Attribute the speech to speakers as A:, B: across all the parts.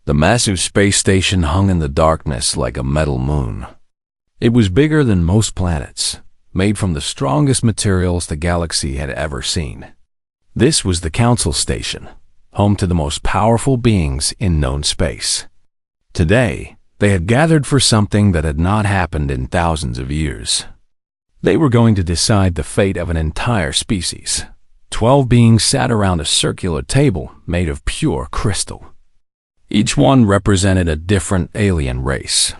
A: The massive space station hung in the darkness like a metal moon. It was bigger than most planets, made from the strongest materials the galaxy had ever seen. This was the Council Station, home to the most powerful beings in known space. Today, they had gathered for something that had not happened in thousands of years. They were going to decide the fate of an entire species. 12 beings sat around a circular table made of pure crystal. Each one represented a different alien race.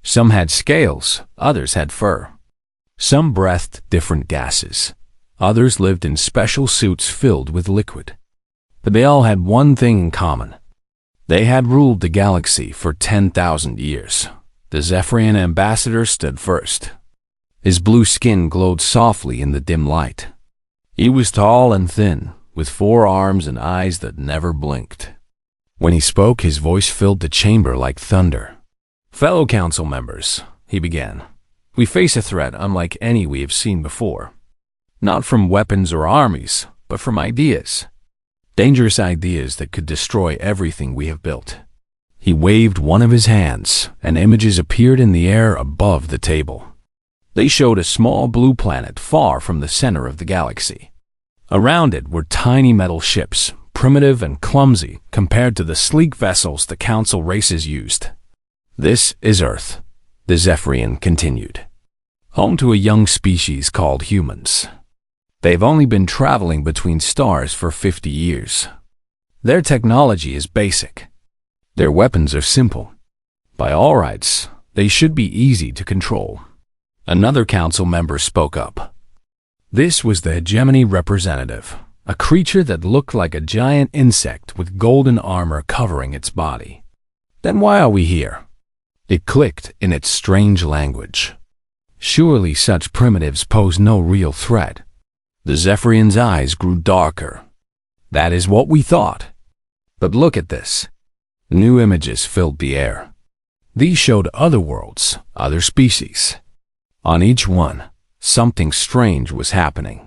A: Some had scales, others had fur. Some breathed different gases. Others lived in special suits filled with liquid. But they all had one thing in common. They had ruled the galaxy for 10,000 years. The Zephyrian ambassador stood first. His blue skin glowed softly in the dim light. He was tall and thin, with 4 arms and eyes that never blinked. When he spoke, his voice filled the chamber like thunder. "Fellow council members," he began, "we face a threat unlike any we have seen before. Not from weapons or armies, but from ideas. Dangerous ideas that could destroy everything we have built." He waved one of his hands, and images appeared in the air above the table. They showed a small blue planet far from the center of the galaxy. Around it were tiny metal ships, primitive and clumsy compared to the sleek vessels the council races used. "This is Earth," the Zephyrian continued, "home to a young species called humans. They've only been traveling between stars for 50 years. Their technology is basic. Their weapons are simple. By all rights, they should be easy to control." Another council member spoke up. This was the hegemony representative, a creature that looked like a giant insect with golden armor covering its body. "Then why are we here?" It clicked in its strange language. Surely such primitives pose no real threat. The Zephyrian's eyes grew darker. "That is what we thought. But look at this." New images filled the air. These showed other worlds, other species. On each one, something strange was happening.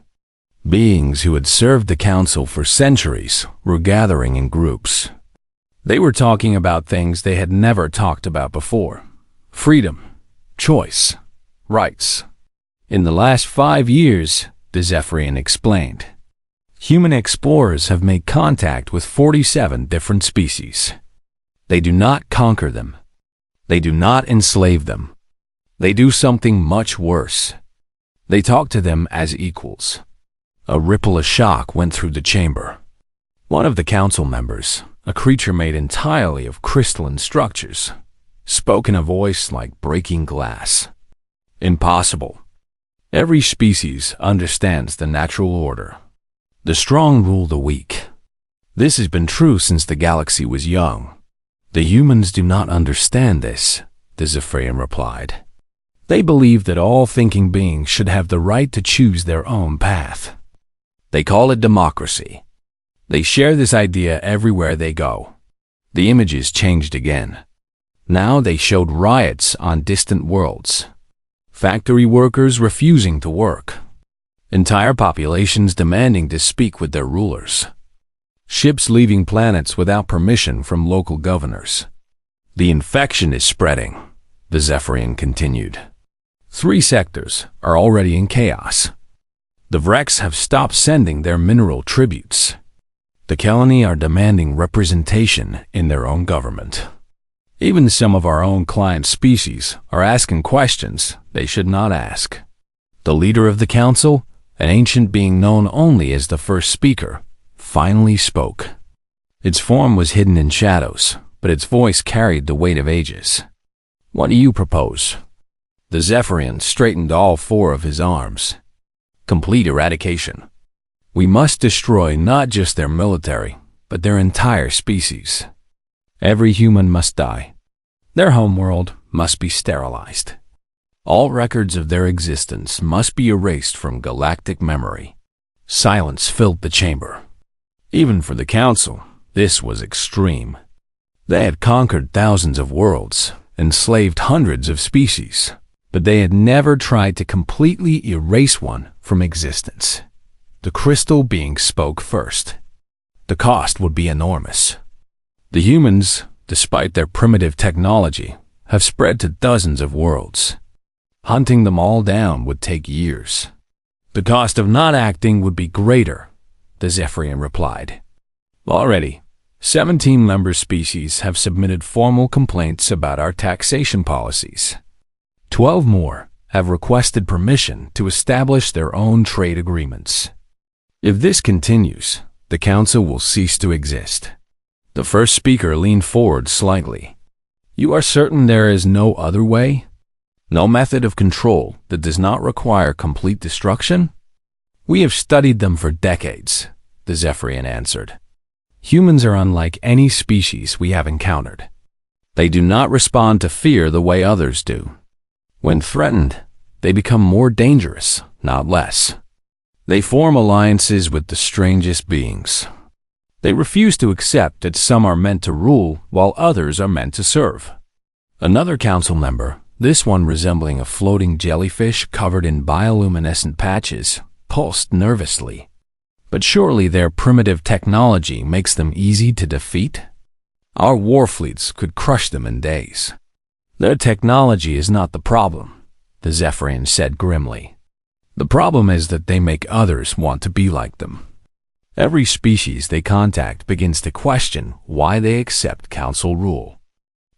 A: Beings who had served the council for centuries were gathering in groups. They were talking about things they had never talked about before. Freedom, choice, rights. In the last 5 years, the Zephyrian explained, human explorers have made contact with 47 different species. They do not conquer them. They do not enslave them. They do something much worse. They talk to them as equals. A ripple of shock went through the chamber. One of the council members, a creature made entirely of crystalline structures, spoke in a voice like breaking glass. "Impossible. Every species understands the natural order. The strong rule the weak. This has been true since the galaxy was young. The humans do not understand this," the Zephyrian replied. "They believe that all thinking beings should have the right to choose their own path. They call it democracy. They share this idea everywhere they go." The images changed again. Now they showed riots on distant worlds. Factory workers refusing to work. Entire populations demanding to speak with their rulers. Ships leaving planets without permission from local governors. "The infection is spreading," the Zephyrian continued. 3 sectors are already in chaos. The Vreks have stopped sending their mineral tributes. The Kelani are demanding representation in their own government. Even some of our own client species are asking questions they should not ask. The leader of the council, an ancient being known only as the first speaker, finally spoke. Its form was hidden in shadows, but its voice carried the weight of ages. "What do you propose?" The Zephyrian straightened all 4 of his arms. "Complete eradication. We must destroy not just their military, but their entire species. Every human must die. Their homeworld must be sterilized. All records of their existence must be erased from galactic memory." Silence filled the chamber. Even for the council, this was extreme. They had conquered thousands of worlds, enslaved hundreds of species, but they had never tried to completely erase one from existence. The crystal being spoke first. The cost would be enormous. The humans, despite their primitive technology, have spread to dozens of worlds. Hunting them all down would take years. The cost of not acting would be greater, the Zephyrian replied. Already, 17 member species have submitted formal complaints about our taxation policies. 12 more have requested permission to establish their own trade agreements. If this continues, the Council will cease to exist. The first speaker leaned forward slightly. You are certain there is no other way? No method of control that does not require complete destruction? We have studied them for decades, the Zephyrian answered. Humans are unlike any species we have encountered. They do not respond to fear the way others do. When threatened, they become more dangerous, not less. They form alliances with the strangest beings. They refuse to accept that some are meant to rule while others are meant to serve. Another council member, this one resembling a floating jellyfish covered in bioluminescent patches, pulsed nervously. But surely their primitive technology makes them easy to defeat? Our war fleets could crush them in days. Their technology is not the problem, the Zephyrian said grimly. The problem is that they make others want to be like them. Every species they contact begins to question why they accept council rule.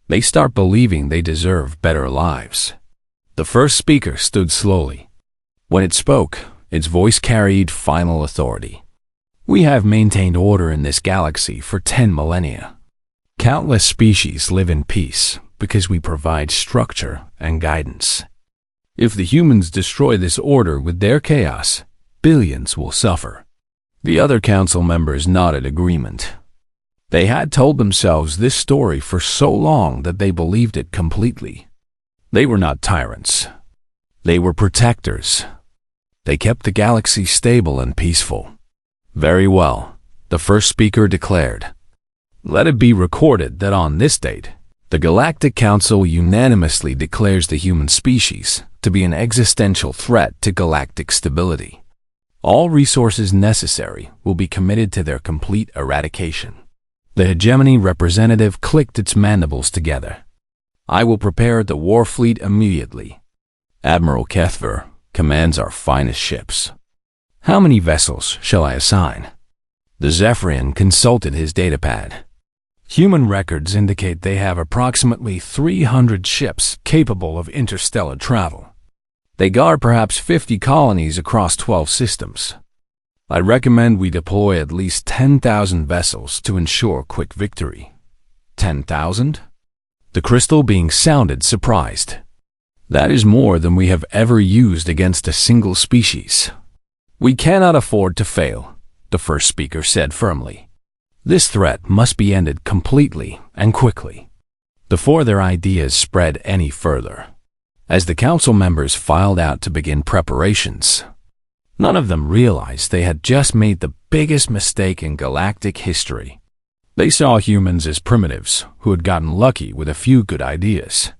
A: They start believing they deserve better lives. The first speaker stood slowly. When it spoke, its voice carried final authority. We have maintained order in this galaxy for 10 millennia. Countless species live in peace because we provide structure and guidance. If the humans destroy this order with their chaos, billions will suffer. The other council members nodded agreement. They had told themselves this story for so long that they believed it completely. They were not tyrants. They were protectors. They kept the galaxy stable and peaceful. Very well, the first speaker declared. Let it be recorded that on this date, the Galactic Council unanimously declares the human species to be an existential threat to galactic stability. All resources necessary will be committed to their complete eradication. The hegemony representative clicked its mandibles together. I will prepare the war fleet immediately. Admiral Kethver commands our finest ships. How many vessels shall I assign? The Zephyrian consulted his datapad. Human records indicate they have approximately 300 ships capable of interstellar travel. They guard perhaps 50 colonies across 12 systems. I recommend we deploy at least 10,000 vessels to ensure quick victory. 10,000? The crystal being sounded surprised. That is more than we have ever used against a single species. We cannot afford to fail, the first speaker said firmly. This threat must be ended completely and quickly, before their ideas spread any further. As the council members filed out to begin preparations, none of them realized they had just made the biggest mistake in galactic history. They saw humans as primitives who had gotten lucky with a few good ideas.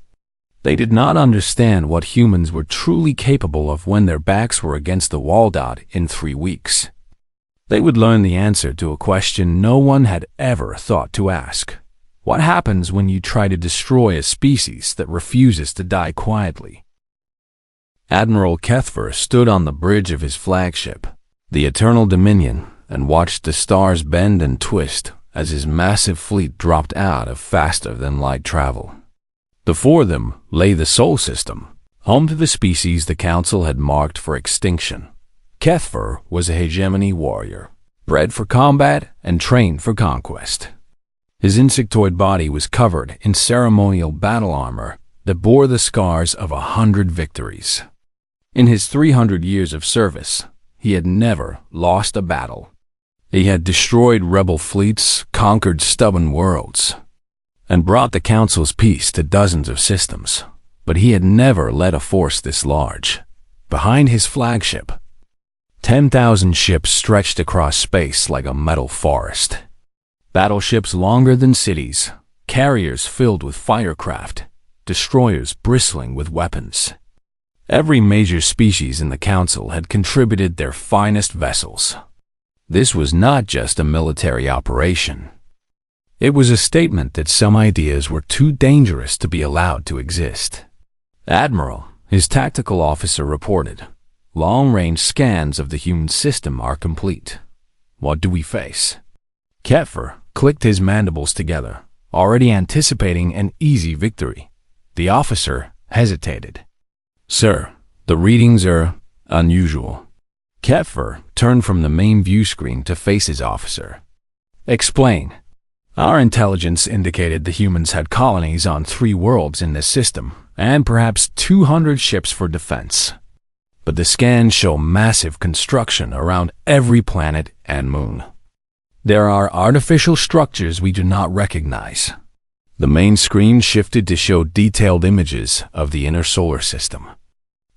A: They did not understand what humans were truly capable of when their backs were against the wall. In 3 weeks, they would learn the answer to a question no one had ever thought to ask. What happens when you try to destroy a species that refuses to die quietly? Admiral Kethver stood on the bridge of his flagship, the Eternal Dominion, and watched the stars bend and twist as his massive fleet dropped out of faster-than-light travel. Before them lay the Sol System, home to the species the Council had marked for extinction. Kethver was a hegemony warrior, bred for combat and trained for conquest. His insectoid body was covered in ceremonial battle armor that bore the scars of 100 victories. In his 300 years of service, he had never lost a battle. He had destroyed rebel fleets, conquered stubborn worlds, and brought the Council's peace to dozens of systems. But he had never led a force this large. Behind his flagship, 10,000 ships stretched across space like a metal forest. Battleships longer than cities, carriers filled with firecraft, destroyers bristling with weapons. Every major species in the Council had contributed their finest vessels. This was not just a military operation. It was a statement that some ideas were too dangerous to be allowed to exist. Admiral, his tactical officer, reported, "Long-range scans of the human system are complete. What do we face?" Kepfer clicked his mandibles together, already anticipating an easy victory. The officer hesitated. "Sir, the readings are unusual." Kepfer turned from the main view screen to face his officer. "Explain." "Our intelligence indicated the humans had colonies on 3 worlds in this system, and perhaps 200 ships for defense. But the scans show massive construction around every planet and moon. There are artificial structures we do not recognize." The main screen shifted to show detailed images of the inner solar system.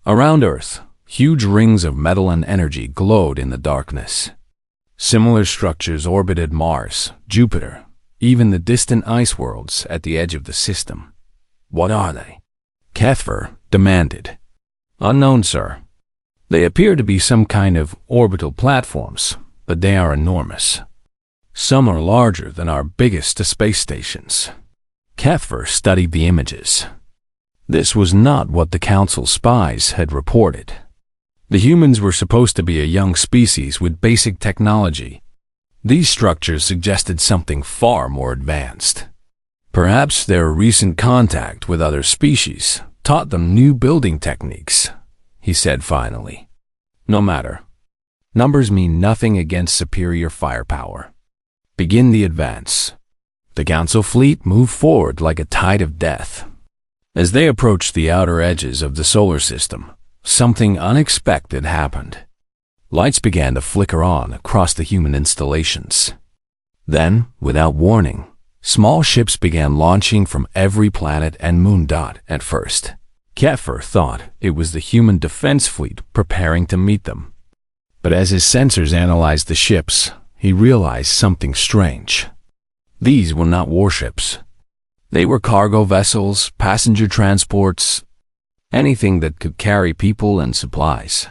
A: Around Earth, huge rings of metal and energy glowed in the darkness. Similar structures orbited Mars, Jupiter, even the distant ice worlds at the edge of the system. "What are they?" Kepfer demanded. "Unknown, sir. They appear to be some kind of orbital platforms, but they are enormous. Some are larger than our biggest space stations." Kepfer studied the images. This was not what the Council spies had reported. The humans were supposed to be a young species with basic technology. These structures suggested something far more advanced. Perhaps their recent contact with other species taught them new building techniques, he said finally. "No matter. Numbers mean nothing against superior firepower. Begin the advance." The Council fleet moved forward like a tide of death. As they approached the outer edges of the solar system, something unexpected happened. Lights began to flicker on across the human installations. Then, without warning, small ships began launching from every planet and moon. At first, Kepfer thought it was the human defense fleet preparing to meet them. But as his sensors analyzed the ships, he realized something strange. These were not warships. They were cargo vessels, passenger transports, anything that could carry people and supplies.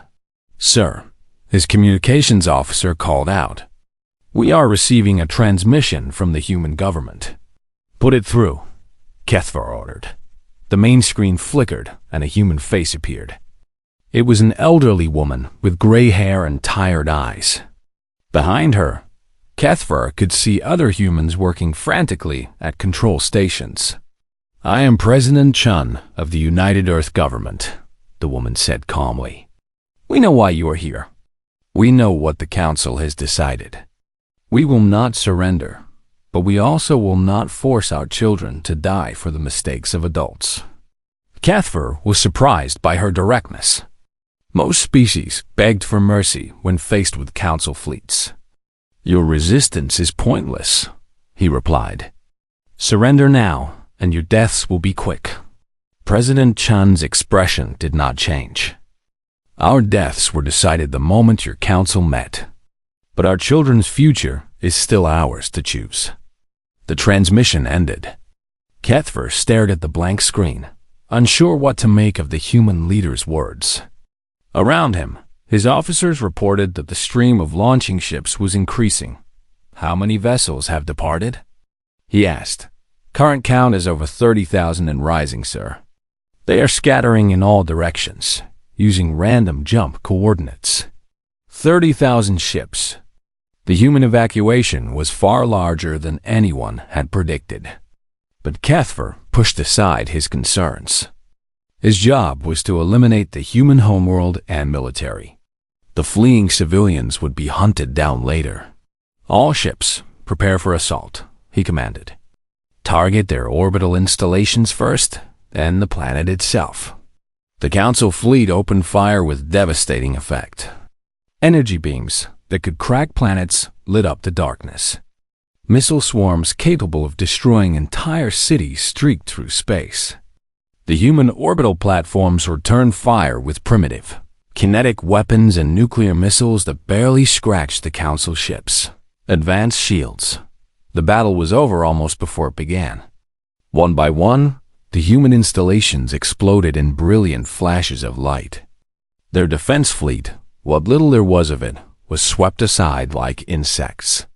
A: "Sir," his communications officer called out, "we are receiving a transmission from the human government." "Put it through," Kepfer ordered. The main screen flickered and a human face appeared. It was an elderly woman with gray hair and tired eyes. Behind her, Kepfer could see other humans working frantically at control stations. "I am President Chun of the United Earth Government," the woman said calmly. "We know why you are here. We know what the Council has decided. We will not surrender, but we also will not force our children to die for the mistakes of adults." Kepfer was surprised by her directness. Most species begged for mercy when faced with Council fleets. "Your resistance is pointless," he replied. "Surrender now, and your deaths will be quick." President Chun's expression did not change. "Our deaths were decided the moment your council met, but our children's future is still ours to choose." The transmission ended. Kepfer stared at the blank screen, unsure what to make of the human leader's words. Around him, his officers reported that the stream of launching ships was increasing. "How many vessels have departed?" he asked. "Current count is over 30,000 and rising, sir. They are scattering in all directions, using random jump coordinates." 30,000 ships. The human evacuation was far larger than anyone had predicted. But Kepfer pushed aside his concerns. His job was to eliminate the human homeworld and military. The fleeing civilians would be hunted down later. "All ships, prepare for assault," he commanded. "Target their orbital installations first, then the planet itself." The Council fleet opened fire with devastating effect. Energy beams that could crack planets lit up the darkness. Missile swarms capable of destroying entire cities streaked through space. The human orbital platforms returned fire with primitive, kinetic weapons and nuclear missiles that barely scratched the Council ships. Advanced shields. The battle was over almost before it began. One by one, the human installations exploded in brilliant flashes of light. Their defense fleet, what little there was of it, was swept aside like insects.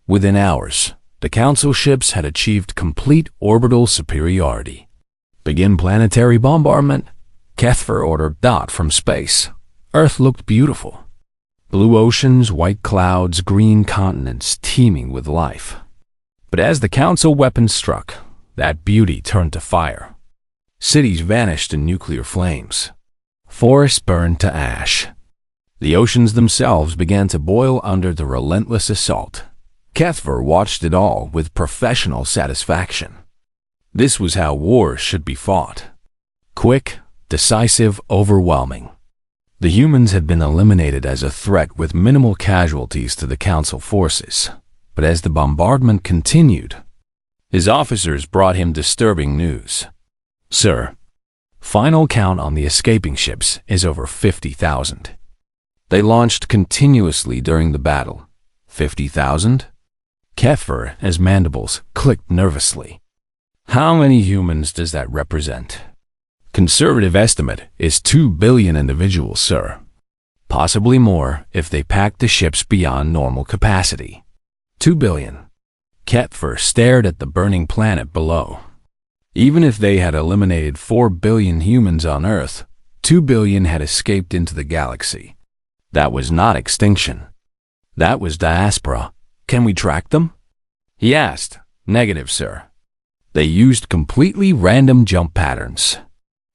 A: Within hours, The Council ships had achieved complete orbital superiority. Begin planetary bombardment. Kethver ordered Dot from space. Earth looked beautiful. Blue oceans, white clouds, green continents teeming with life. But as the Council weapons struck, that beauty turned to fire. Cities vanished in nuclear flames. Forests burned to ash. The oceans themselves began to boil under the relentless assault. Kethver watched it all with professional satisfaction. This was how wars should be fought. Quick, decisive, overwhelming. The humans had been eliminated as a threat with minimal casualties to the Council forces. But as the bombardment continued, his officers brought him disturbing news. Sir, final count on the escaping ships is over 50,000. They launched continuously during the battle. 50,000? Kethver, his mandibles, clicked nervously. How many humans does that represent? Conservative estimate is 2 billion individuals, sir. Possibly more if they packed the ships beyond normal capacity. 2 billion. Kethver stared at the burning planet below. Even if they had eliminated 4 billion humans on Earth, 2 billion had escaped into the galaxy. That was not extinction. That was diaspora. Can we track them? He asked. Negative, sir. They used completely random jump patterns.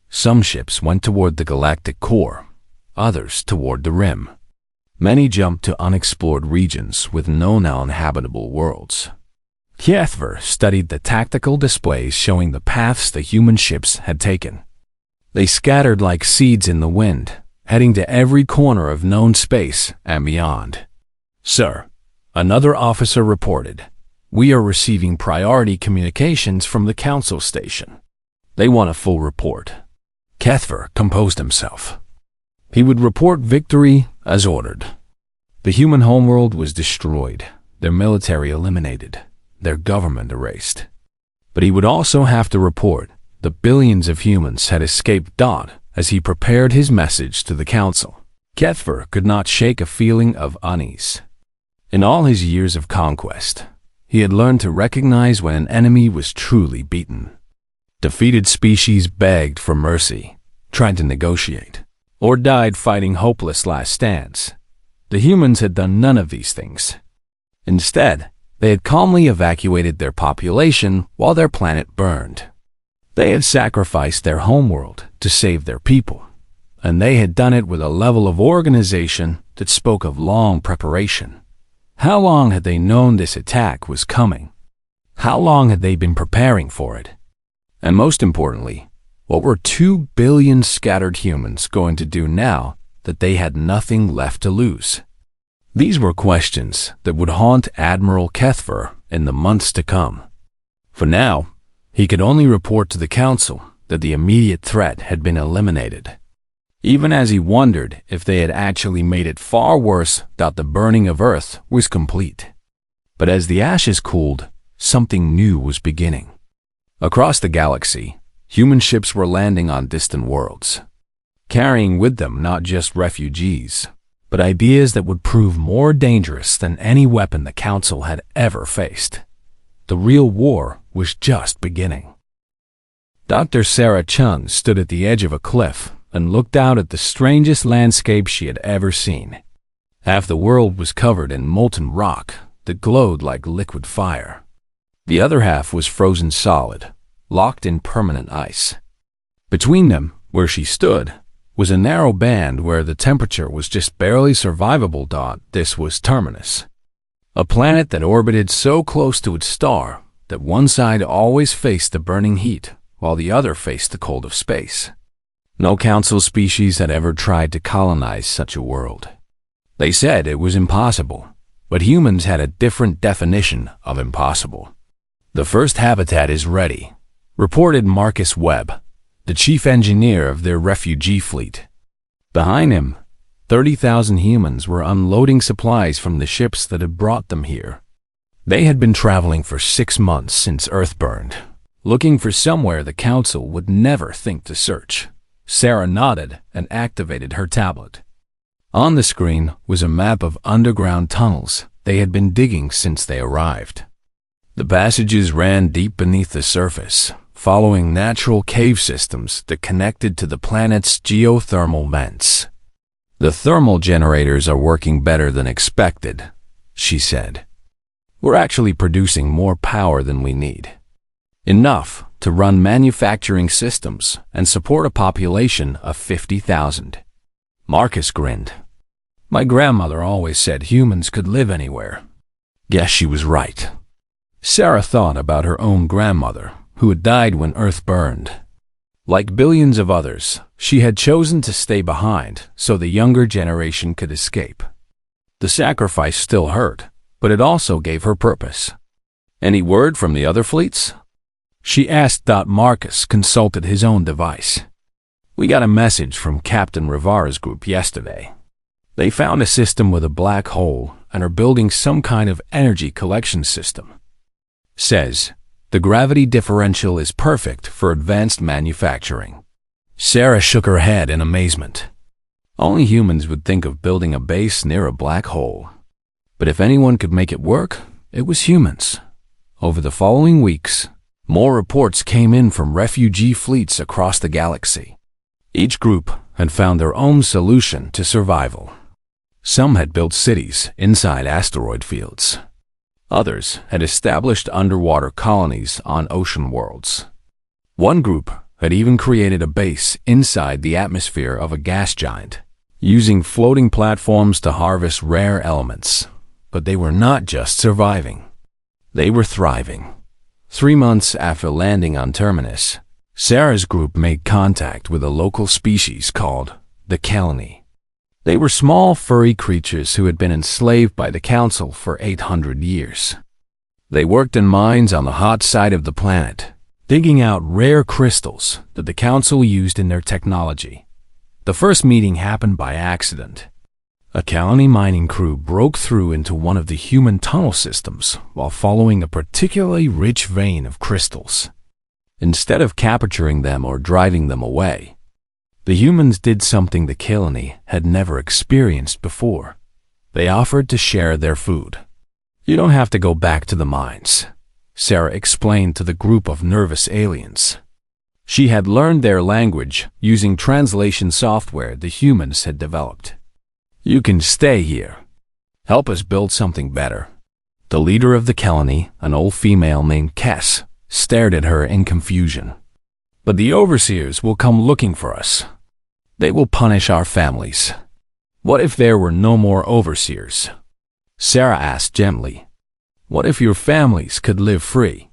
A: Some ships went toward the galactic core, others toward the rim. Many jumped to unexplored regions with no known habitable worlds. Kethver studied the tactical displays showing the paths the human ships had taken. They scattered like seeds in the wind, heading to every corner of known space and beyond. Sir, another officer reported, we are receiving priority communications from the Council station. They want a full report. Kethver composed himself. He would report victory as ordered. The human homeworld was destroyed, their military eliminated, their government erased. But he would also have to report the billions of humans had escaped Dot as he prepared his message to the Council. Kethver could not shake a feeling of unease. In all his years of conquest, he had learned to recognize when an enemy was truly beaten. Defeated species begged for mercy, tried to negotiate, or died fighting hopeless last stands. The humans had done none of these things. Instead, they had calmly evacuated their population while their planet burned. They had sacrificed their homeworld to save their people, and they had done it with a level of organization that spoke of long preparation. How long had they known this attack was coming? How long had they been preparing for it? And most importantly, what were 2 billion scattered humans going to do now that they had nothing left to lose? These were questions that would haunt Admiral Kethver in the months to come. For now, he could only report to the Council that the immediate threat had been eliminated. Even as he wondered if they had actually made it far worse that the burning of Earth was complete. But as the ashes cooled, something new was beginning. Across the galaxy, human ships were landing on distant worlds, carrying with them not just refugees, but ideas that would prove more dangerous than any weapon the Council had ever faced. The real war was just beginning. Dr. Sarah Chun stood at the edge of a cliff and looked out at the strangest landscape she had ever seen. Half the world was covered in molten rock that glowed like liquid fire. The other half was frozen solid, locked in permanent ice. Between them, where she stood, was a narrow band where the temperature was just barely survivable. This was Terminus, a planet that orbited so close to its star that one side always faced the burning heat while the other faced the cold of space. No Council species had ever tried to colonize such a world. They said it was impossible, but humans had a different definition of impossible. The first habitat is ready, reported Marcus Webb, the chief engineer of their refugee fleet. Behind him, 30,000 humans were unloading supplies from the ships that had brought them here. They had been traveling for 6 months since Earth burned, looking for somewhere the Council would never think to search. Sarah nodded and activated her tablet. On the screen was a map of underground tunnels they had been digging since they arrived. The passages ran deep beneath the surface, following natural cave systems that connected to the planet's geothermal vents. "The thermal generators are working better than expected," she said. "We're actually producing more power than we need. Enough to run manufacturing systems and support a population of 50,000. Marcus grinned. "My grandmother always said humans could live anywhere." Guess she was right. Sarah thought about her own grandmother, who had died when Earth burned. Like billions of others, she had chosen to stay behind so the younger generation could escape. The sacrifice still hurt, but it also gave her purpose. "Any word from the other fleets?" she asked. Marcus consulted his own device. "We got a message from Captain Rivara's group yesterday. They found a system with a black hole and are building some kind of energy collection system. Says, the gravity differential is perfect for advanced manufacturing." Sarah shook her head in amazement. Only humans would think of building a base near a black hole. But if anyone could make it work, it was humans. Over the following weeks, more reports came in from refugee fleets across the galaxy. Each group had found their own solution to survival. Some had built cities inside asteroid fields. Others had established underwater colonies on ocean worlds. One group had even created a base inside the atmosphere of a gas giant, using floating platforms to harvest rare elements. But they were not just surviving. They were thriving. 3 months after landing on Terminus, Sarah's group made contact with a local species called the Kalani. They were small, furry creatures who had been enslaved by the Council for 800 years. They worked in mines on the hot side of the planet, digging out rare crystals that the Council used in their technology. The first meeting happened by accident. A Kalani mining crew broke through into one of the human tunnel systems while following a particularly rich vein of crystals. Instead of capturing them or driving them away, the humans did something the Kalani had never experienced before. They offered to share their food. "You don't have to go back to the mines," Sarah explained to the group of nervous aliens. She had learned their language using translation software the humans had developed. "You can stay here. Help us build something better." The leader of the Kalani, an old female named Kess, stared at her in confusion. "But the overseers will come looking for us. They will punish our families." "What if there were no more overseers?" Sarah asked gently. "What if your families could live free?"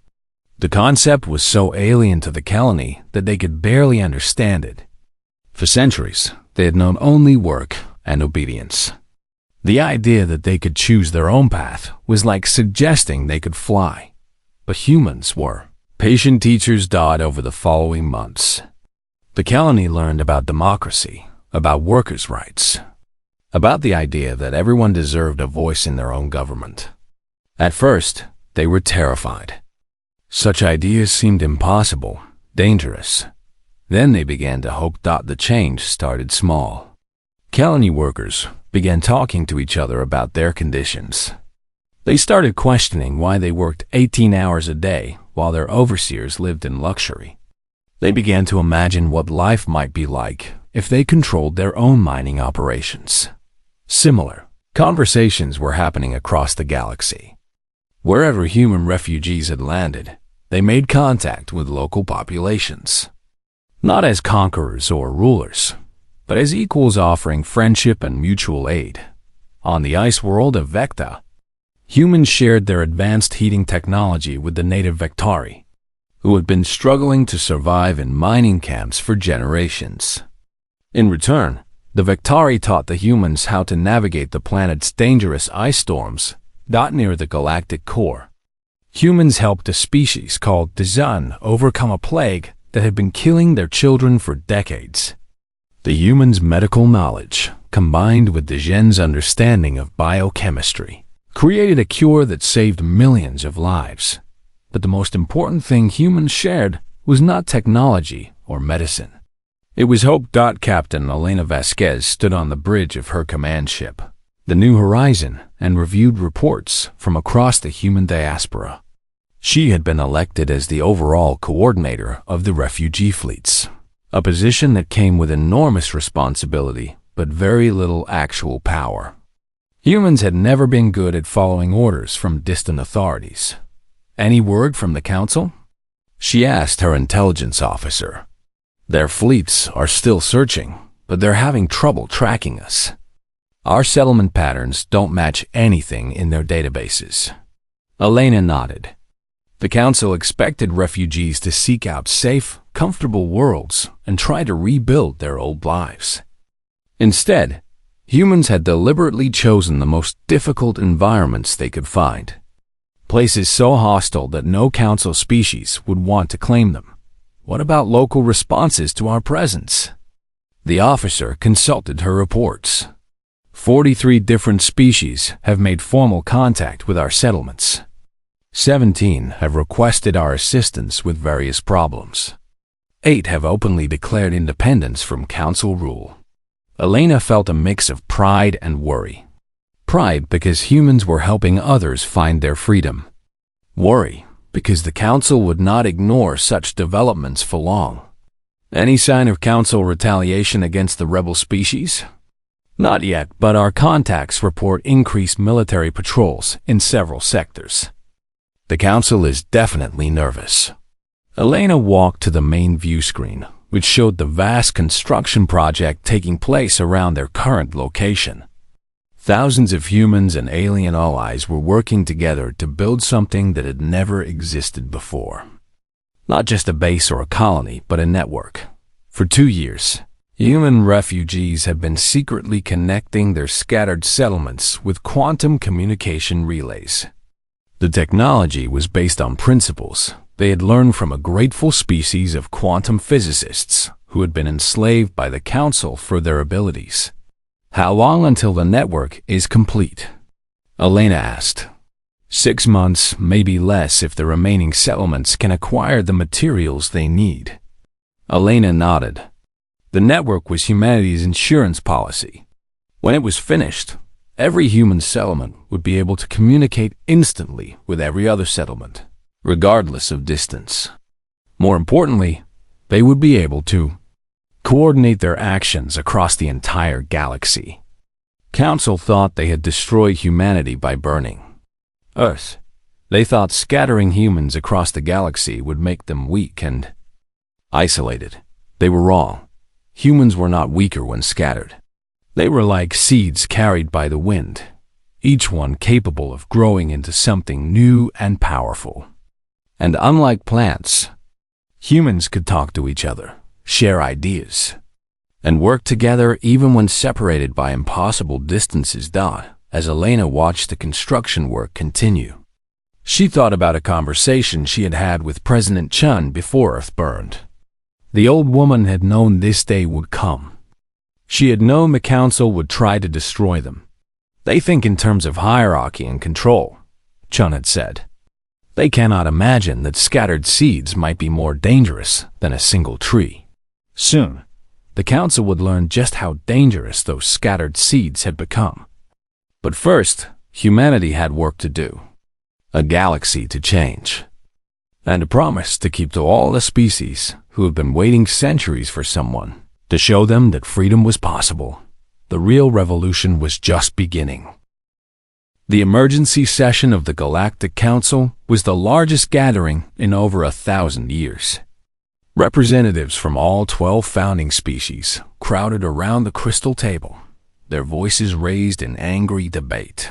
A: The concept was so alien to the Kalani that they could barely understand it. For centuries, they had known only work and obedience. The idea that they could choose their own path was like suggesting they could fly. But humans were. Patient teachers died over the following months. The Kalani learned about democracy, about workers' rights, about the idea that everyone deserved a voice in their own government. At first, they were terrified. Such ideas seemed impossible, dangerous. Then they began to hope that the change started small. Kalani workers began talking to each other about their conditions. They started questioning why they worked 18 hours a day while their overseers lived in luxury. They began to imagine what life might be like if they controlled their own mining operations. Similar conversations were happening across the galaxy. Wherever human refugees had landed, they made contact with local populations. Not as conquerors or rulers, but as equals offering friendship and mutual aid. On the ice world of Vecta, humans shared their advanced heating technology with the native Vectari, who had been struggling to survive in mining camps for generations. In return, the Vectari taught the humans how to navigate the planet's dangerous ice storms near the galactic core. Humans helped a species called Dizan overcome a plague that had been killing their children for decades. The humans' medical knowledge, combined with Dijen's understanding of biochemistry, created a cure that saved millions of lives. But the most important thing humans shared was not technology or medicine. It was hope. Captain Elena Vasquez stood on the bridge of her command ship, the New Horizon, and reviewed reports from across the human diaspora. She had been elected as the overall coordinator of the refugee fleets, a position that came with enormous responsibility but very little actual power. Humans had never been good at following orders from distant authorities. "Any word from the council?" she asked her intelligence officer. "Their fleets are still searching, but they're having trouble tracking us. Our settlement patterns don't match anything in their databases." Elena nodded. The council expected refugees to seek out safe, comfortable worlds and try to rebuild their old lives. Instead, humans had deliberately chosen the most difficult environments they could find, places so hostile that no council species would want to claim them. "What about local responses to our presence?" The officer consulted her reports. 43 different species have made formal contact with our settlements. 17 have requested our assistance with various problems. 8 have openly declared independence from council rule. Elena felt a mix of pride and worry. Pride because humans were helping others find their freedom. Worry because the council would not ignore such developments for long. "Any sign of council retaliation against the rebel species?" "Not yet, but our contacts report increased military patrols in several sectors." "The council is definitely nervous." Elena walked to the main view screen, which showed the vast construction project taking place around their current location. Thousands of humans and alien allies were working together to build something that had never existed before. Not just a base or a colony, but a network. For 2 years, human refugees had been secretly connecting their scattered settlements with quantum communication relays. The technology was based on principles they had learned from a grateful species of quantum physicists who had been enslaved by the council for their abilities. "How long until the network is complete?" Elena asked. 6 months, maybe less if the remaining settlements can acquire the materials they need. Elena nodded. The network was humanity's insurance policy. When it was finished, every human settlement would be able to communicate instantly with every other settlement, regardless of distance. More importantly, they would be able to coordinate their actions across the entire galaxy. Council thought they had destroyed humanity by burning Earth. They thought scattering humans across the galaxy would make them weak and isolated. They were wrong. Humans were not weaker when scattered. They were like seeds carried by the wind, each one capable of growing into something new and powerful. And unlike plants, humans could talk to each other, share ideas, and work together even when separated by impossible distances. As Elena watched the construction work continue, she thought about a conversation she had had with President Chun before Earth burned. The old woman had known this day would come. She had known the council would try to destroy them. "They think in terms of hierarchy and control," Chun had said. "They cannot imagine that scattered seeds might be more dangerous than a single tree." Soon, the council would learn just how dangerous those scattered seeds had become. But first, humanity had work to do, a galaxy to change, and a promise to keep to all the species who have been waiting centuries for someone to show them that freedom was possible. The real revolution was just beginning. The emergency session of the Galactic Council was the largest gathering in over 1,000 years. Representatives from all 12 founding species crowded around the crystal table, their voices raised in angry debate.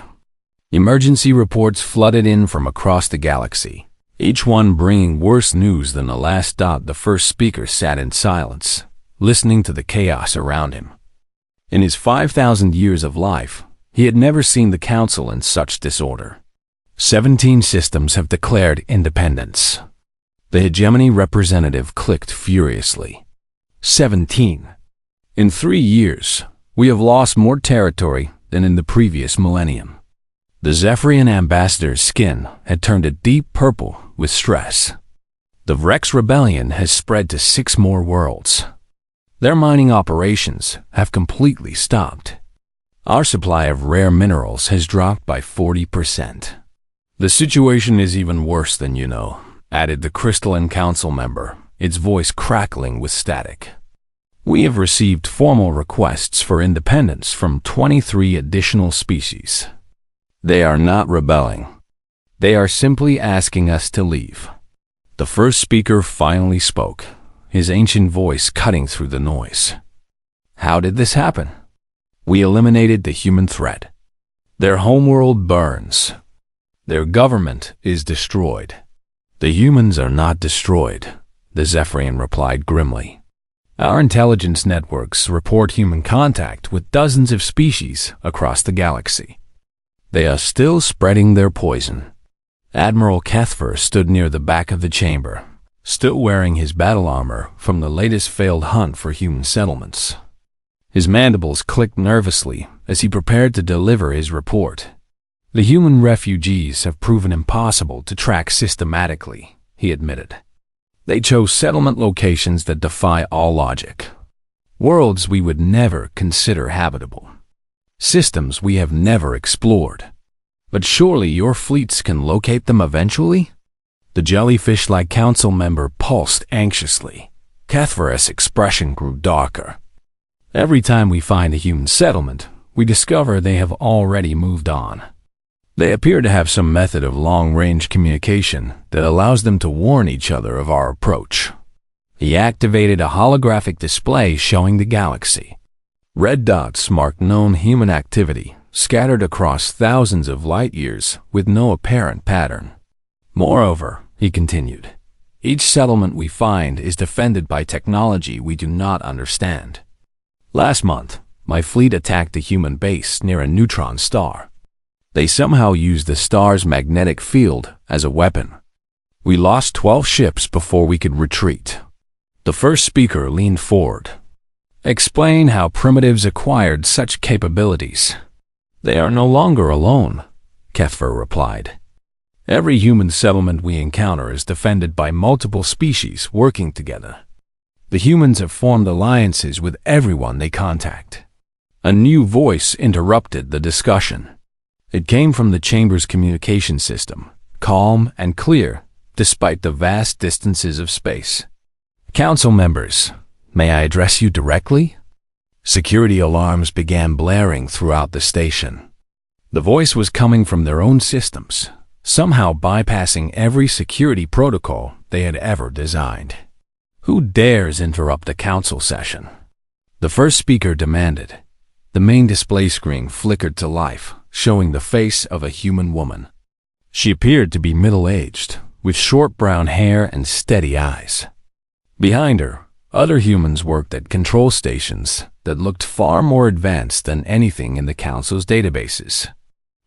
A: Emergency reports flooded in from across the galaxy, each one bringing worse news than the last. The first speaker sat in silence, listening to the chaos around him. In his 5,000 years of life, he had never seen the council in such disorder. 17 systems have declared independence. The hegemony representative clicked furiously. 17. In 3 years, we have lost more territory than in the previous millennium. The Zephyrian ambassador's skin had turned a deep purple with stress. The Vrex rebellion has spread to 6 more worlds. Their mining operations have completely stopped. Our supply of rare minerals has dropped by 40%. The situation is even worse than you know, added the crystalline council member, its voice crackling with static. We have received formal requests for independence from 23 additional species. They are not rebelling. They are simply asking us to leave. The first speaker finally spoke, his ancient voice cutting through the noise. How did this happen? We eliminated the human threat. Their homeworld burns. Their government is destroyed. The humans are not destroyed, the Zephyrian replied grimly. Our intelligence networks report human contact with dozens of species across the galaxy. They are still spreading their poison. Admiral Kethver stood near the back of the chamber, still wearing his battle armor from the latest failed hunt for human settlements. His mandibles clicked nervously as he prepared to deliver his report. The human refugees have proven impossible to track systematically, he admitted. They chose settlement locations that defy all logic. Worlds we would never consider habitable. Systems we have never explored. But surely your fleets can locate them eventually? The jellyfish-like council member pulsed anxiously. Kethver's expression grew darker. Every time we find a human settlement, we discover they have already moved on. They appear to have some method of long-range communication that allows them to warn each other of our approach. He activated a holographic display showing the galaxy. Red dots marked known human activity, scattered across thousands of light years with no apparent pattern. Moreover, he continued, each settlement we find is defended by technology we do not understand. Last month, my fleet attacked a human base near a neutron star. They somehow used the star's magnetic field as a weapon. We lost 12 ships before we could retreat. The first speaker leaned forward. Explain how primitives acquired such capabilities. They are no longer alone, Kethver replied. Every human settlement we encounter is defended by multiple species working together. The humans have formed alliances with everyone they contact. A new voice interrupted the discussion. It came from the chamber's communication system, calm and clear, despite the vast distances of space. Council members, may I address you directly? Security alarms began blaring throughout the station. The voice was coming from their own systems, somehow bypassing every security protocol they had ever designed. Who dares interrupt a council session? The first speaker demanded. The main display screen flickered to life, showing the face of a human woman. She appeared to be middle-aged, with short brown hair and steady eyes. Behind her, other humans worked at control stations that looked far more advanced than anything in the Council's databases.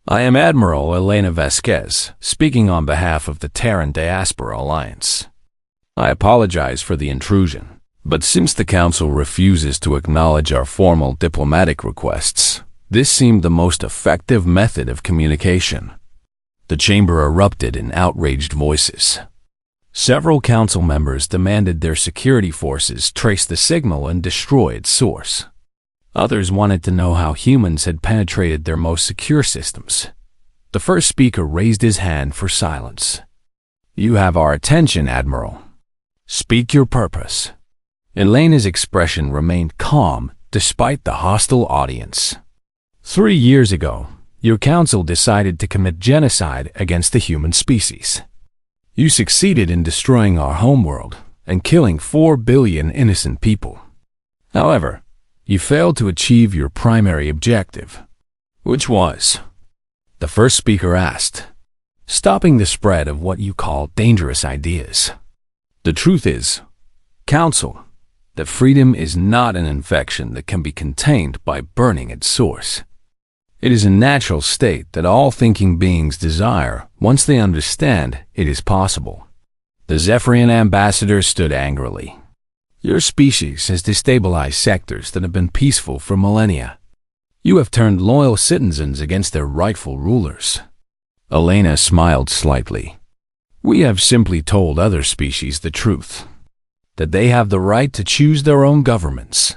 A: I am Admiral Elena Vasquez, speaking on behalf of the Terran Diaspora Alliance. I apologize for the intrusion, but since the Council refuses to acknowledge our formal diplomatic requests, this seemed the most effective method of communication. The chamber erupted in outraged voices. Several council members demanded their security forces trace the signal and destroy its source. Others wanted to know how humans had penetrated their most secure systems. The first speaker raised his hand for silence. You have our attention, Admiral. Speak your purpose. Elena's expression remained calm despite the hostile audience. 3 years ago, your council decided to commit genocide against the human species. You succeeded in destroying our homeworld and killing 4 billion innocent people. However, you failed to achieve your primary objective. Which was? The first speaker asked. Stopping the spread of what you call dangerous ideas. The truth is, Council, that freedom is not an infection that can be contained by burning its source. It is a natural state that all thinking beings desire once they understand it is possible. The Zephyrian ambassador stood angrily. Your species has destabilized sectors that have been peaceful for millennia. You have turned loyal citizens against their rightful rulers. Elena smiled slightly. We have simply told other species the truth, that they have the right to choose their own governments,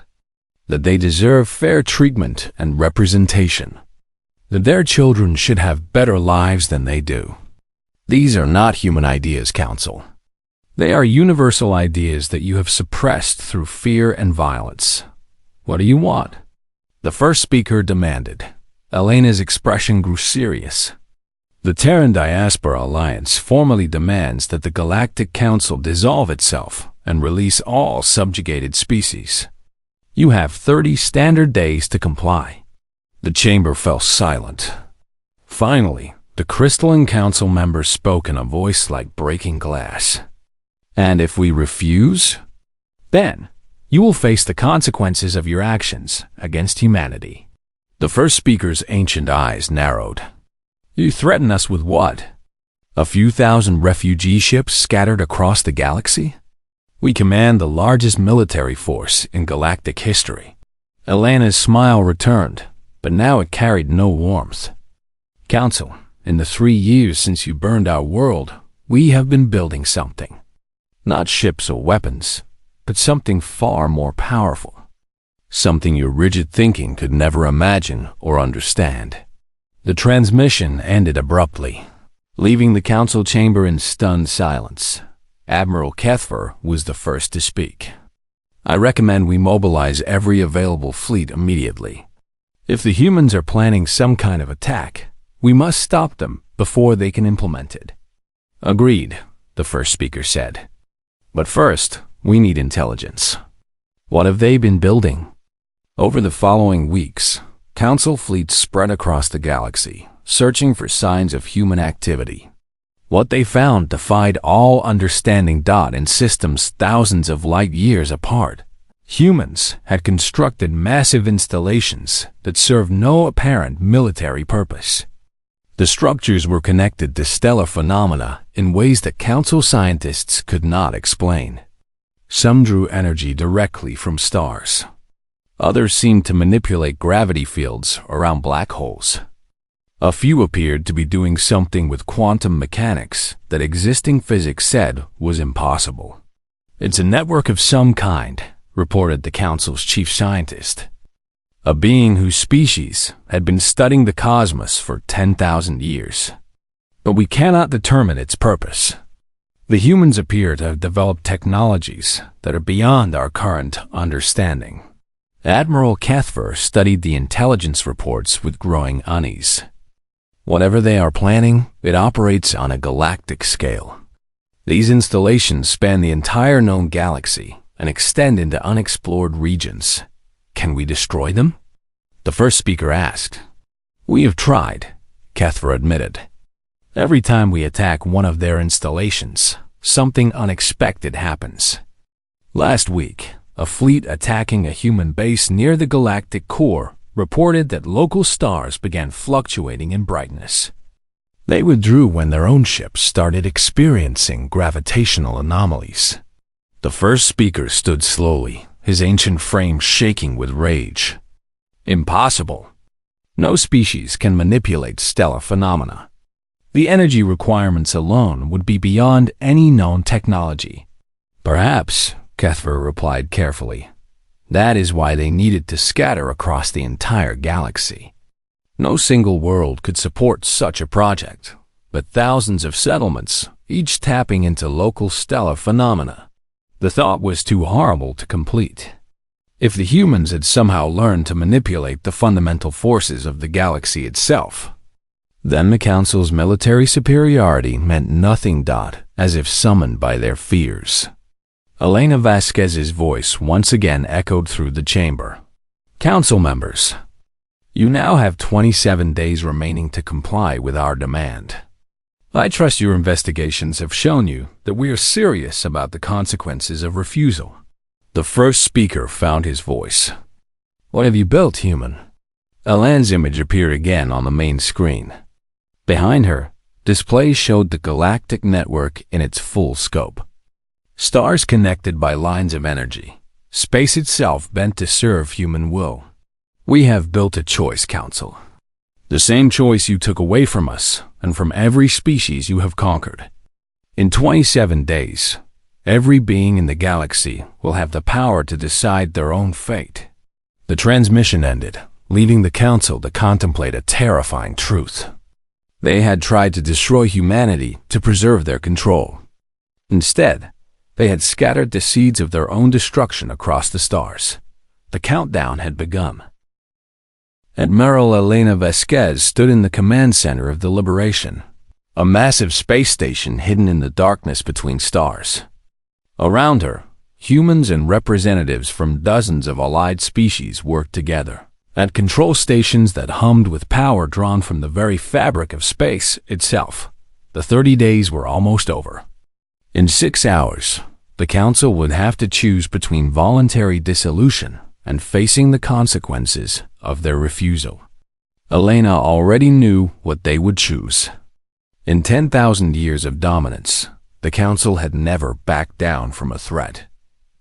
A: that they deserve fair treatment and representation, that their children should have better lives than they do. These are not human ideas, Council. They are universal ideas that you have suppressed through fear and violence. What do you want? The first speaker demanded. Elena's expression grew serious. The Terran Diaspora Alliance formally demands that the Galactic Council dissolve itself and release all subjugated species. You have 30 standard days to comply. The chamber fell silent. Finally, the Crystalline Council member spoke in a voice like breaking glass. And if we refuse, then you will face the consequences of your actions against humanity. The first speaker's ancient eyes narrowed. You threaten us with what? A few thousand refugee ships scattered across the galaxy? We command the largest military force in galactic history. Elena's smile returned, but now it carried no warmth. Council, in the 3 years since you burned our world, we have been building something. Not ships or weapons, but something far more powerful. Something your rigid thinking could never imagine or understand. The transmission ended abruptly, leaving the council chamber in stunned silence. Admiral Kethfer was the first to speak. I recommend we mobilize every available fleet immediately. If the humans are planning some kind of attack, we must stop them before they can implement it. Agreed, the first speaker said. But first, we need intelligence. What have they been building? Over the following weeks, Council fleets spread across the galaxy, searching for signs of human activity. What they found defied all understanding. In systems thousands of light years apart, humans had constructed massive installations that served no apparent military purpose. The structures were connected to stellar phenomena in ways that Council scientists could not explain. Some drew energy directly from stars. Others seemed to manipulate gravity fields around black holes. A few appeared to be doing something with quantum mechanics that existing physics said was impossible. It's a network of some kind, reported the Council's chief scientist. A being whose species had been studying the cosmos for 10,000 years. But we cannot determine its purpose. The humans appear to have developed technologies that are beyond our current understanding. Admiral Kethfer studied the intelligence reports with growing unease. Whatever they are planning, it operates on a galactic scale. These installations span the entire known galaxy and extend into unexplored regions. Can we destroy them? The first speaker asked. We have tried, Kethfer admitted. Every time we attack one of their installations, something unexpected happens. Last week, a fleet attacking a human base near the galactic core reported that local stars began fluctuating in brightness. They withdrew when their own ships started experiencing gravitational anomalies. The first speaker stood slowly, his ancient frame shaking with rage. Impossible. No species can manipulate stellar phenomena. The energy requirements alone would be beyond any known technology. Perhaps, Kethfer replied carefully. That is why they needed to scatter across the entire galaxy. No single world could support such a project, but thousands of settlements, each tapping into local stellar phenomena. The thought was too horrible to complete. If the humans had somehow learned to manipulate the fundamental forces of the galaxy itself, then the Council's military superiority meant nothing. As if summoned by their fears. Elena Vasquez's voice once again echoed through the chamber. Council members, you now have 27 days remaining to comply with our demand. I trust your investigations have shown you that we are serious about the consequences of refusal. The first speaker found his voice. What have you built, human? Elena's image appeared again on the main screen. Behind her, displays showed the galactic network in its full scope. Stars connected by lines of energy. Space itself bent to serve human will. We have built a choice, Council. The same choice you took away from us and from every species you have conquered. In 27 days, every being in the galaxy will have the power to decide their own fate. The transmission ended, leaving the Council to contemplate a terrifying truth. They had tried to destroy humanity to preserve their control. Instead, they had scattered the seeds of their own destruction across the stars. The countdown had begun. Admiral Elena Vasquez stood in the command center of the Liberation, a massive space station hidden in the darkness between stars. Around her, humans and representatives from dozens of allied species worked together at control stations that hummed with power drawn from the very fabric of space itself. The 30 days were almost over. In 6 hours, the Council would have to choose between voluntary dissolution and facing the consequences of their refusal. Elena already knew what they would choose. In 10,000 years of dominance, the Council had never backed down from a threat.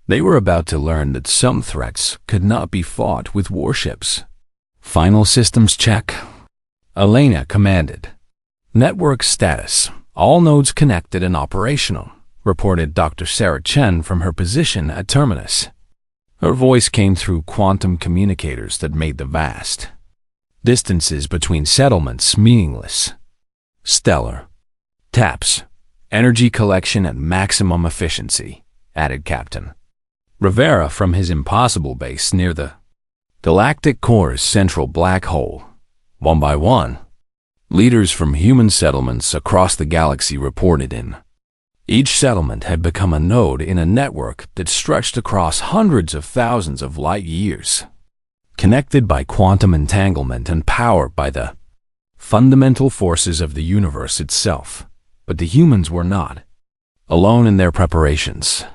A: They were about to learn that some threats could not be fought with warships. Final systems check. Elena commanded. Network status. All nodes connected and operational, reported Dr. Sarah Chen from her position at Terminus. Her voice came through quantum communicators that made the vast distances between settlements meaningless. Stellar. Taps. Energy collection at maximum efficiency, added Captain Rivera from his impossible base near the Galactic core's central black hole. One by one, leaders from human settlements across the galaxy reported in. Each settlement had become a node in a network that stretched across hundreds of thousands of light years, connected by quantum entanglement and powered by the fundamental forces of the universe itself. But the humans were not alone in their preparations.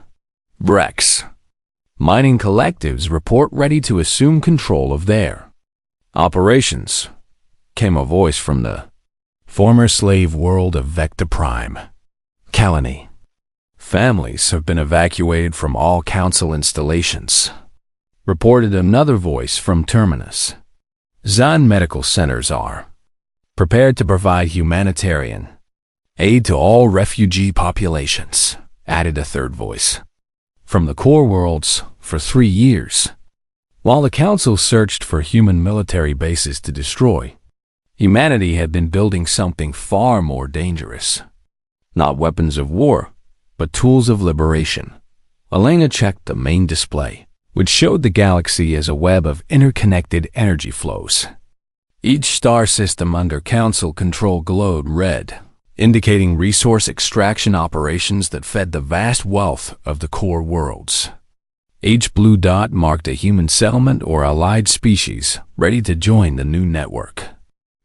A: Brex. Mining collectives report ready to assume control of their operations, came a voice from the former slave world of Vecta Prime. Kalani. Families have been evacuated from all Council installations, reported another voice from Terminus. Zan medical centers are prepared to provide humanitarian aid to all refugee populations, added a third voice. From the core worlds, for 3 years, while the Council searched for human military bases to destroy, humanity had been building something far more dangerous. Not weapons of war, but tools of liberation. Elena checked the main display, which showed the galaxy as a web of interconnected energy flows. Each star system under Council control glowed red, indicating resource extraction operations that fed the vast wealth of the core worlds. Each blue dot marked a human settlement or allied species ready to join the new network.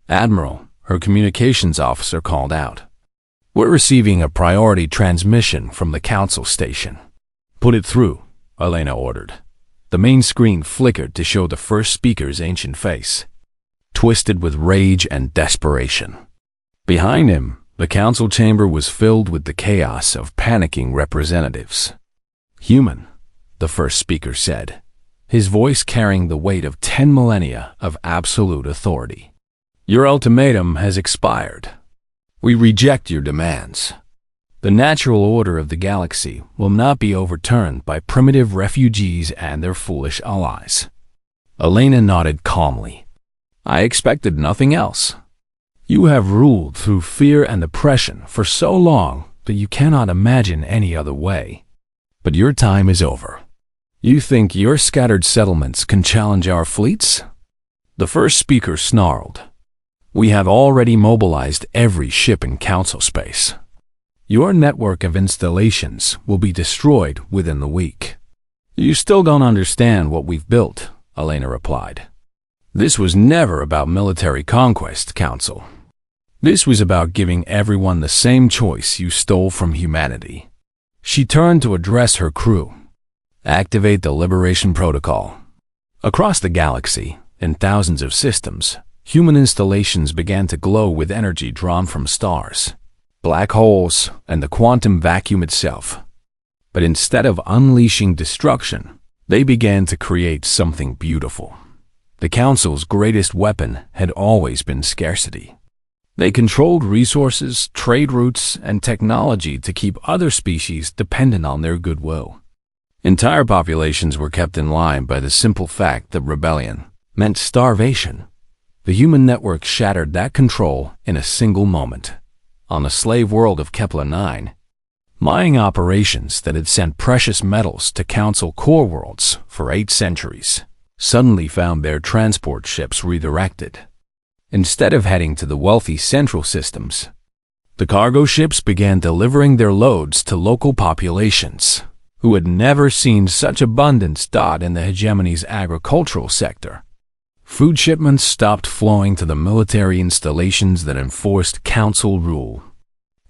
A: Admiral, her communications officer, called out, "We're receiving a priority transmission from the Council station." "Put it through," Elena ordered. The main screen flickered to show the first speaker's ancient face, twisted with rage and desperation. Behind him, the Council chamber was filled with the chaos of panicking representatives. "Human," the first speaker said, his voice carrying the weight of 10 millennia of absolute authority. "Your ultimatum has expired. We reject your demands. The natural order of the galaxy will not be overturned by primitive refugees and their foolish allies." Elena nodded calmly. "I expected nothing else. You have ruled through fear and oppression for so long that you cannot imagine any other way. But your time is over. You think your scattered settlements can challenge our fleets?" The first speaker snarled. "We have already mobilized every ship in Council space. Your network of installations will be destroyed within the week." "You still don't understand what we've built," Elena replied. "This was never about military conquest, Council. This was about giving everyone the same choice you stole from humanity." She turned to address her crew. "Activate the Liberation Protocol." Across the galaxy, in thousands of systems, human installations began to glow with energy drawn from stars, black holes, and the quantum vacuum itself. But instead of unleashing destruction, they began to create something beautiful. The Council's greatest weapon had always been scarcity. They controlled resources, trade routes, and technology to keep other species dependent on their goodwill. Entire populations were kept in line by the simple fact that rebellion meant starvation. The human network shattered that control in a single moment. On the slave world of Kepler-9, mining operations that had sent precious metals to Council core worlds for 8 centuries suddenly found their transport ships redirected. Instead of heading to the wealthy central systems, the cargo ships began delivering their loads to local populations who had never seen such abundance in the hegemony's agricultural sector. Food shipments stopped flowing to the military installations that enforced Council rule.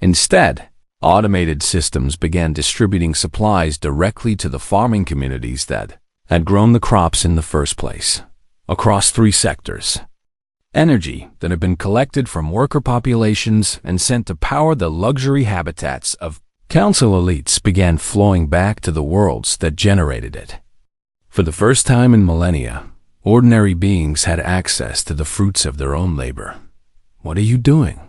A: Instead, automated systems began distributing supplies directly to the farming communities that had grown the crops in the first place, across 3 sectors. Energy that had been collected from worker populations and sent to power the luxury habitats of Council elites began flowing back to the worlds that generated it. For the first time in millennia, ordinary beings had access to the fruits of their own labor. "What are you doing?"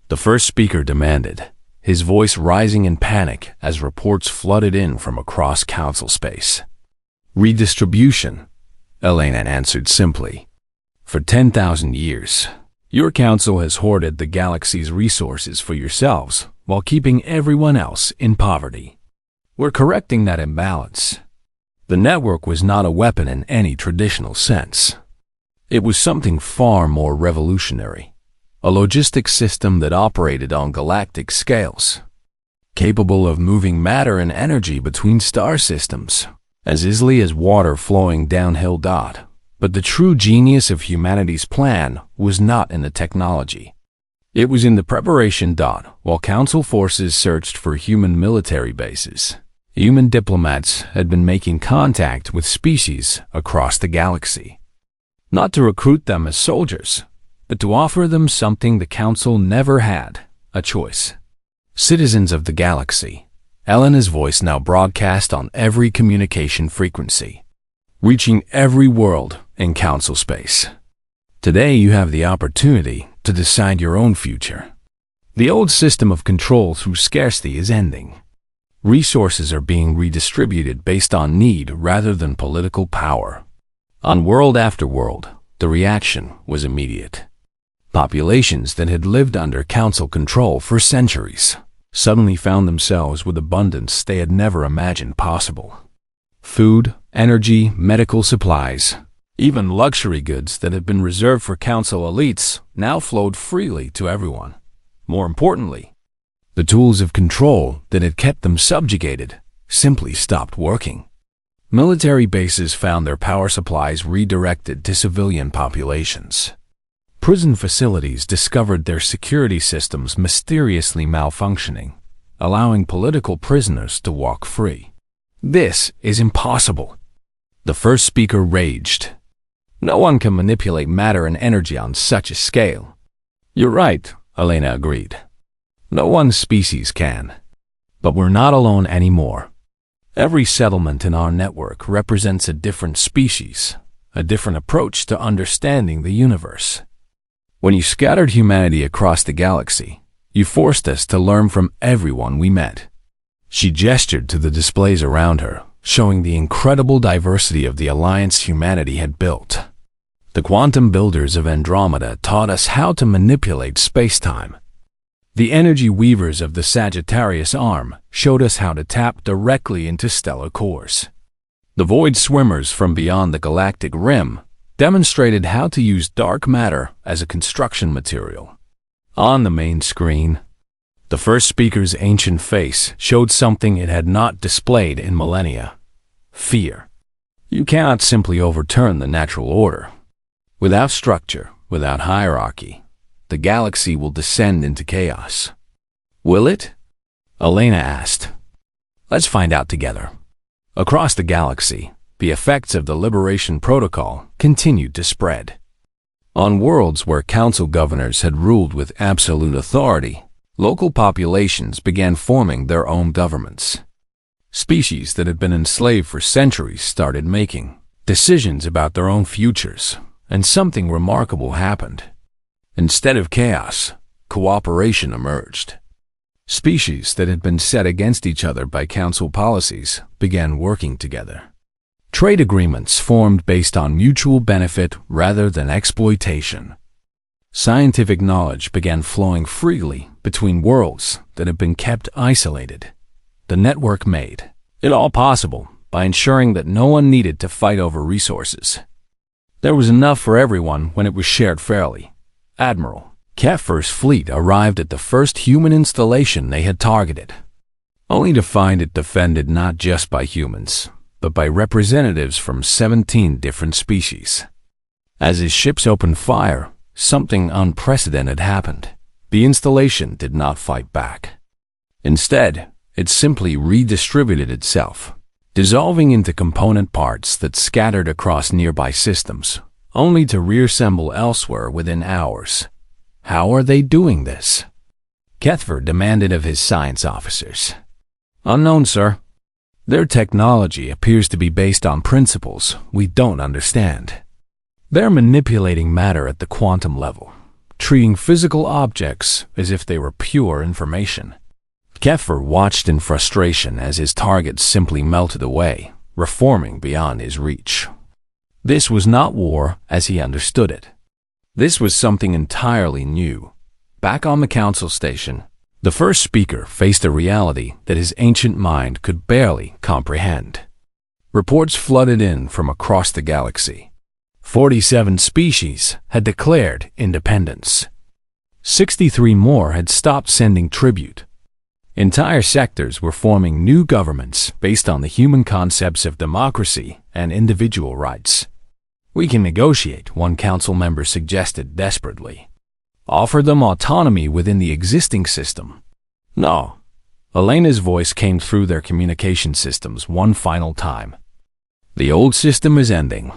A: the first speaker demanded, his voice rising in panic as reports flooded in from across Council space. "Redistribution," Elena answered simply. "For 10,000 years, your council has hoarded the galaxy's resources for yourselves while keeping everyone else in poverty. We're correcting that imbalance." The network was not a weapon in any traditional sense. It was something far more revolutionary, a logistics system that operated on galactic scales, capable of moving matter and energy between star systems as easily as water flowing downhill. But the true genius of humanity's plan was not in the technology. It was in the preparation. While Council forces searched for human military bases, human diplomats had been making contact with species across the galaxy, not to recruit them as soldiers, but to offer them something the Council never had: a choice. Citizens of the galaxy, Elena's voice now broadcast on every communication frequency, reaching every world in Council space. Today you have the opportunity to decide your own future. The old system of control through scarcity is ending. Resources are being redistributed based on need rather than political power. On world after world, the reaction was immediate. Populations that had lived under Council control for centuries suddenly found themselves with abundance they had never imagined possible. Food, energy, medical supplies, even luxury goods that had been reserved for Council elites now flowed freely to everyone. More importantly, the tools of control that had kept them subjugated simply stopped working. Military bases found their power supplies redirected to civilian populations. Prison facilities discovered their security systems mysteriously malfunctioning, allowing political prisoners to walk free. "This is impossible," the first speaker raged. "No one can manipulate matter and energy on such a scale." "You're right," Elena agreed. "No one species can. But we're not alone anymore. Every settlement in our network represents a different species, a different approach to understanding the universe. When you scattered humanity across the galaxy, you forced us to learn from everyone we met." She gestured to the displays around her, showing the incredible diversity of the alliance humanity had built. The quantum builders of Andromeda taught us how to manipulate space-time. The energy weavers of the Sagittarius arm showed us how to tap directly into stellar cores. The void swimmers from beyond the galactic rim demonstrated how to use dark matter as a construction material. On the main screen, the first speaker's ancient face showed something it had not displayed in millennia: fear. You cannot simply overturn the natural order. Without structure, without hierarchy, the galaxy will descend into chaos. Will it? Elena asked. Let's find out together. Across the galaxy, the effects of the Liberation Protocol continued to spread. On worlds where council governors had ruled with absolute authority, local populations began forming their own governments. Species that had been enslaved for centuries started making decisions about their own futures, and something remarkable happened. Instead of chaos, cooperation emerged. Species that had been set against each other by council policies began working together. Trade agreements formed based on mutual benefit rather than exploitation. Scientific knowledge began flowing freely between worlds that had been kept isolated. The network made it all possible by ensuring that no one needed to fight over resources. There was enough for everyone when it was shared fairly. Admiral Keffer's fleet arrived at the first human installation they had targeted, only to find it defended not just by humans, but by representatives from 17 different species. As his ships opened fire, something unprecedented happened. The installation did not fight back. Instead, it simply redistributed itself, dissolving into component parts that scattered across nearby systems, only to reassemble elsewhere within hours. How are they doing this? Keffer demanded of his science officers. Unknown, sir. Their technology appears to be based on principles we don't understand. They're manipulating matter at the quantum level, treating physical objects as if they were pure information. Keffer watched in frustration as his targets simply melted away, reforming beyond his reach. This was not war as he understood it. This was something entirely new. Back on the council station, the first speaker faced a reality that his ancient mind could barely comprehend. Reports flooded in from across the galaxy. 47 species had declared independence. 63 more had stopped sending tribute. Entire sectors were forming new governments based on the human concepts of democracy and individual rights. We can negotiate, one council member suggested desperately. Offer them autonomy within the existing system. No. Elena's voice came through their communication systems one final time. The old system is ending.